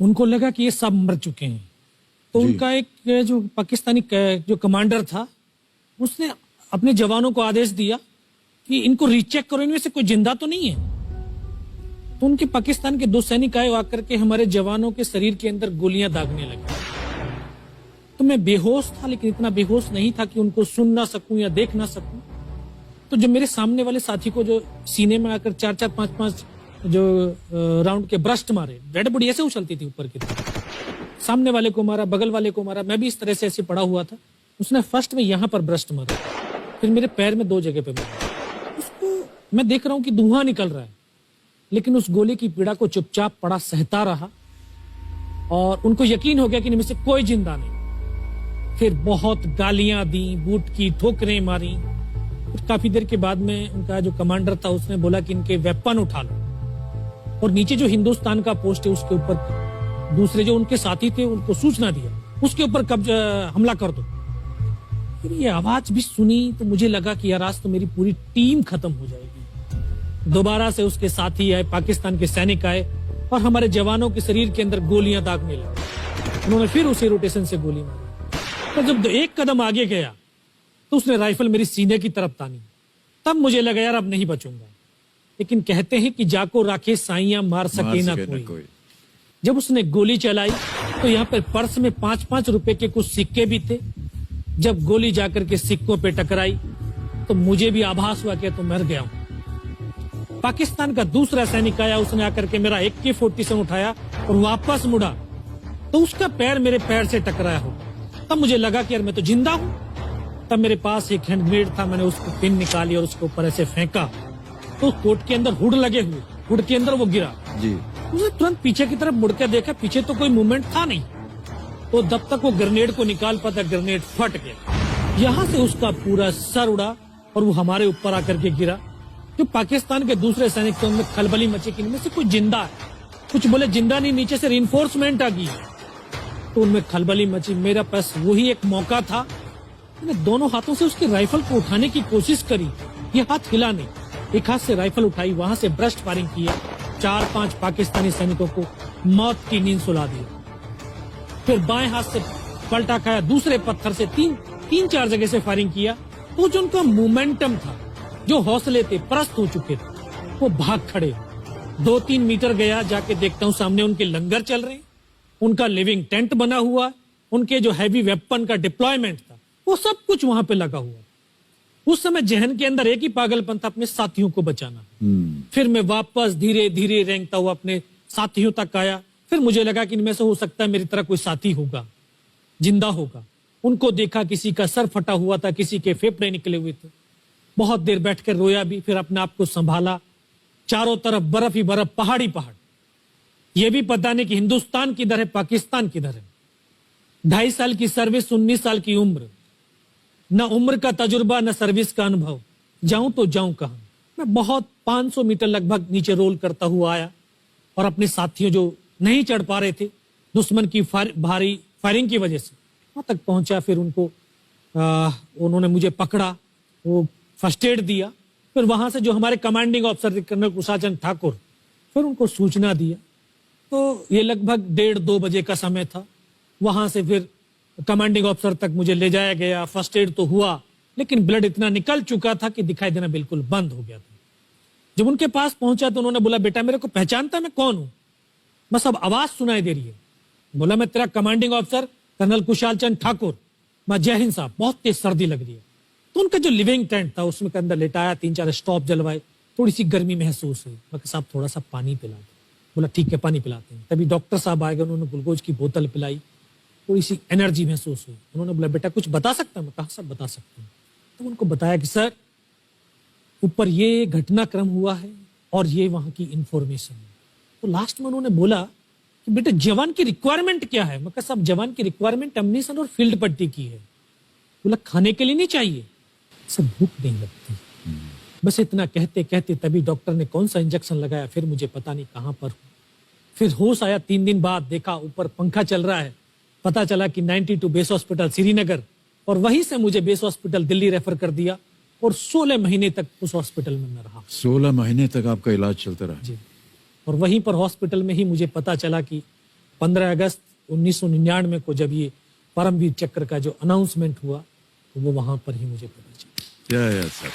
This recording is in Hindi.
उनको लगा कि ये सब मर चुके हैं, तो उनका एक जो पाकिस्तानी जो कमांडर था उसने अपने जवानों को आदेश दिया कि इनको रीचेक करो, इनमें से कोई जिंदा तो नहीं है। तो उनके पाकिस्तान के 2 सैनिक आए, आकर के हमारे जवानों के शरीर के अंदर गोलियां दागने लगे। तो मैं बेहोश था, लेकिन इतना बेहोश नहीं था कि उनको सुन ना सकूं या देख ना सकूं। तो जब मेरे सामने वाले साथी को जो सीने में आकर 4-4, 5-5 जो राउंड के ब्रस्ट मारे, डेड बॉडी ऐसे उछलती थी ऊपर की तरफ, सामने वाले को मारा, बगल वाले को मारा, मैं भी इस तरह से ऐसे पड़ा हुआ था। उसने फर्स्ट में यहां पर ब्रस्ट मारा, फिर मेरे पैर में 2 जगह पे मारा। उसको मैं देख रहा हूं कि धुआं निकल रहा है, लेकिन उस गोली की पीड़ा को चुपचाप पड़ा सहता रहा और उनको यकीन हो गया कि इनमें से कोई जिंदा नहीं। फिर बहुत गालियां दी, बूट की ठोकरें मारी। फिर काफी देर के बाद में उनका जो कमांडर था उसने बोला कि इनके वेपन उठा लो, और नीचे जो हिंदुस्तान का पोस्ट है उसके ऊपर दूसरे जो उनके साथी थे उनको सूचना दिया, उसके ऊपर हमला कर दो। फिर ये आवाज भी सुनी तो मुझे लगा कि यार आज तो मेरी पूरी टीम खत्म हो जाएगी। दोबारा से उसके साथी आए, पाकिस्तान के सैनिक आए और हमारे जवानों के शरीर के अंदर गोलियां दागने लगे। उन्होंने फिर उसी रोटेशन से गोली मारी। तो जब 1 कदम आगे गया तो उसने राइफल मेरी सीने की तरफ तानी। तब मुझे लगा यार अब नहीं बचूंगा, लेकिन कहते हैं कि जाको राखे साइयां मार सके ना कोई। जब उसने गोली चलाई तो यहाँ पे पर्स में 5-5 रुपए के कुछ सिक्के भी थे। जब गोली जाकर के सिक्कों पे टकराई तो मुझे भी आभास हुआ कि तो मर गया हूं। पाकिस्तान का दूसरा सैनिक आया, उसने आकर के मेरा AK-47 उठाया और वापस मुड़ा तो उसका पैर मेरे पैर से टकराया होगा। तब मुझे लगा कि यार मैं तो जिंदा हूं। तब मेरे पास एक हैंड ग्रेनेड था, मैंने उसको पिन निकाली और उसके ऊपर ऐसे फेंका तो कोट के अंदर हुड लगे हुए, हुड के अंदर वो गिरा जी। उसने तुरंत पीछे की तरफ मुड़ के देखा, पीछे तो कोई मूवमेंट था नहीं। तो जब तक वो ग्रेनेड को निकाल पाता, ग्रेनेड फट गया। यहाँ से उसका पूरा सर उड़ा और वो हमारे ऊपर आकर के गिरा। जो पाकिस्तान के दूसरे सैनिक थे उनमें खलबली मची कि इनमें से कोई जिंदा है। कुछ बोले जिंदा नहीं, नीचे से रिइंफोर्समेंट आ गई। तो उनमें खलबली मची। मेरा पास वही एक मौका था, मैंने दोनों हाथों से उसकी राइफल को उठाने की कोशिश करी, ये हाथ हिला नहीं। एक हाथ से राइफल उठाई, वहां से ब्रस्ट फायरिंग किया, 4-5 पाकिस्तानी सैनिकों को मौत की नींद सुला दी। फिर बाएं हाथ से पलटा खाया, दूसरे पत्थर से 3-4 जगह से फायरिंग किया। तो जो उनका मोमेंटम था, जो हौसले थे, परस्त हो चुके थे, वो भाग खड़े। 2-3 मीटर गया, जाके देखता हूँ सामने उनके लंगर चल रहे, उनका लिविंग टेंट बना हुआ, उनके जो हैवी वेपन का डिप्लॉयमेंट था वो सब कुछ वहां पे लगा हुआ। उस समय जहन के अंदर एक ही पागलपन था, अपने साथियों को बचाना। फिर मैं वापस धीरे धीरे रेंगता हुआ अपने साथियों तक आया। फिर मुझे लगा कि इनमें से हो सकता है मेरी तरह कोई साथी होगा, जिंदा होगा। उनको देखा, किसी का सर फटा हुआ था, किसी के फेफड़े निकले हुए थे। बहुत देर बैठकर रोया भी, फिर अपने आप को संभाला। चारों तरफ बर्फ ही बर्फ, पहाड़ी पहाड़। यह भी पता नहीं कि हिंदुस्तान किधर है, पाकिस्तान किधर है। 2.5 साल की सर्विस, 19 साल की उम्र, न उम्र का तजुर्बा न सर्विस का अनुभव। जाऊं तो जाऊं कहां। मैं बहुत 500 मीटर लगभग नीचे रोल करता हुआ आया और अपने साथियों जो नहीं चढ़ पा रहे थे दुश्मन की भारी फायरिंग की वजह से, वहां तक पहुंचा। फिर उनको उन्होंने मुझे पकड़ा, वो फर्स्ट एड दिया। फिर वहां से जो हमारे कमांडिंग ऑफिसर कर्नल कुशाचंद ठाकुर, फिर उनको सूचना दिया। तो ये लगभग 1:30-2 बजे का समय था। वहां से फिर कमांडिंग ऑफिसर तक मुझे ले जाया गया। फर्स्ट एड तो हुआ, लेकिन ब्लड इतना निकल चुका था कि दिखाई देना बिल्कुल बंद हो गया था। जब उनके पास पहुंचा तो उन्होंने बोला, बेटा मेरे को पहचानता मैं कौन हूं? बस अब आवाज सुनाई दे रही है। बोला, मैं तेरा commanding officer colonel Kushal Thakur. मैं, जय हिंद साहब, बहुत तेज सर्दी लग रही है। तो उनका जो लिविंग टेंट था उसमें के अंदर लेटाया, 3-4 स्टॉप जलवाए, थोड़ी सी गर्मी महसूस हुई। मैं, साहब थोड़ा सा पानी पिला दो। बोला ठीक है, पानी पिलाते हैं। तभी डॉक्टर साहब आए गए, उन्होंने ग्लूकोज की बोतल पिलाई, थोड़ी सी एनर्जी महसूस हुई। उन्होंने बोला, बेटा कुछ बता सकता? मैं कहा, सब बता सकते हैं। तो उनको बताया कि सर ऊपर ये घटनाक्रम हुआ है और ये वहां की इंफॉर्मेशन है। तो लास्ट में उन्होंने बोला कि बेटा जवान की रिक्वायरमेंट क्या है? मैं कहा, साहब जवान की रिक्वायरमेंट अम्निशन और फील्ड पट्टी की है। बोला, खाने के लिए नहीं चाहिए? सब भूख नहीं लगती। बस इतना कहते कहते तभी डॉक्टर ने कौन सा इंजेक्शन लगाया, फिर मुझे पता नहीं कहां पर। फिर होश आया 3 दिन बाद, देखा ऊपर पंखा चल रहा है। पता चला कि 92 बेस हॉस्पिटल श्रीनगर, और वहीं से मुझे बेस हॉस्पिटल दिल्ली रेफर कर दिया और 16 महीने तक उस हॉस्पिटल में मैं रहा। 16 महीने तक आपका इलाज चलता रहा? जी। और वहीं पर हॉस्पिटल में ही मुझे पता चला कि 15 अगस्त 1999 को जब ये परमवीर चक्र का जो अनाउंसमेंट हुआ तो वो वहां पर ही मुझे पता चला। सर